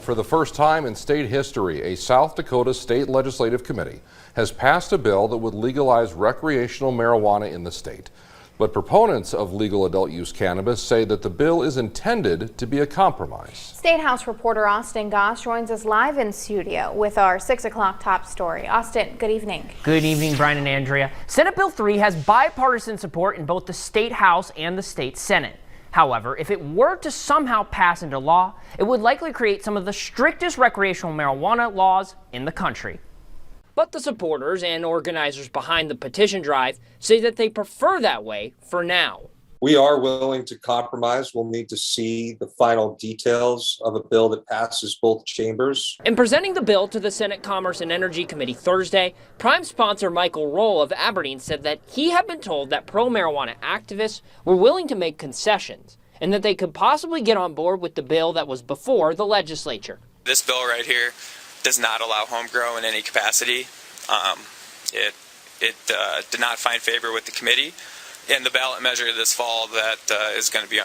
For the first time in state history, a South Dakota state legislative committee has passed a bill that would legalize recreational marijuana in the state. But proponents of legal adult use cannabis say that the bill is intended to be a compromise. State House reporter Austin Goss joins us live in studio with our 6 o'clock top story. Austin, good evening. Good evening, Brian and Andrea. Senate Bill 3 has bipartisan support in both the state House and the state Senate. However, if it were to somehow pass into law, it would likely create some of the strictest recreational marijuana laws in the country. But the supporters and organizers behind the petition drive say that they prefer that way for now. We are willing to compromise. We'll need to see the final details of a bill that passes both chambers. In presenting the bill to the Senate Commerce and Energy Committee Thursday, Prime sponsor Michael Roll of Aberdeen said that he had been told that pro-marijuana activists were willing to make concessions and that they could possibly get on board with the bill that was before the legislature. This bill right here does not allow home grow in any capacity. It did not find favor with the committee. And the ballot measure this fall that is going to be,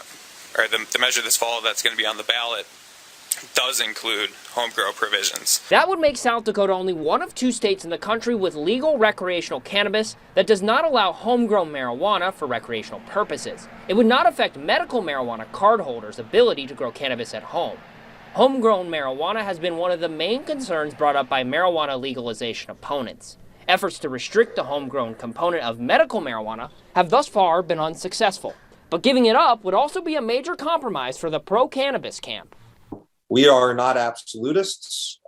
the measure this fall that's going to be on the ballot does include home grow provisions. That would make South Dakota only one of 2 states in the country with legal recreational cannabis that does not allow homegrown marijuana for recreational purposes. It would not affect medical marijuana cardholders' ability to grow cannabis at home. Homegrown marijuana has been one of the main concerns brought up by marijuana legalization opponents. Efforts to restrict the homegrown component of medical marijuana have thus far been unsuccessful. But giving it up would also be a major compromise for the pro-cannabis camp. We are not absolutists.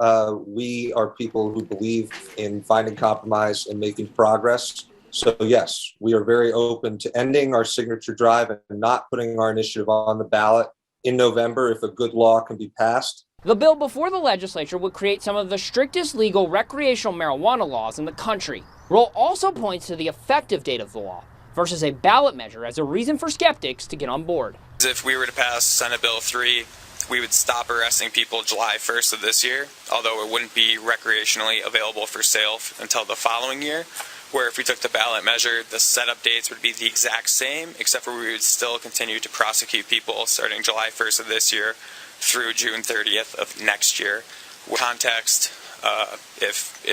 We are people who believe in finding compromise and making progress. So yes, we are very open to ending our signature drive and not putting our initiative on the ballot in November if a good law can be passed. The bill before the legislature would create some of the strictest legal recreational marijuana laws in the country. Roll also points to the effective date of the law versus a ballot measure as a reason for skeptics to get on board. If we were to pass Senate Bill 3, we would stop arresting people July 1st of this year, although it wouldn't be recreationally available for sale until the following year. Where if we took the ballot measure, the setup dates would be the exact same, except for we would still continue to prosecute people starting July 1st of this year through June 30th of next year. Context, if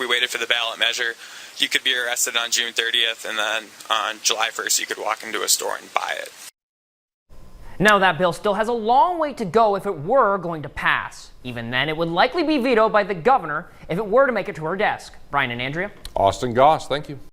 we waited for the ballot measure, you could be arrested on June 30th, and then on July 1st you could walk into a store and buy it. Now that bill still has a long way to go if it were going to pass. Even then, it would likely be vetoed by the governor if it were to make it to her desk. Brian and Andrea. Austin Goss, thank you.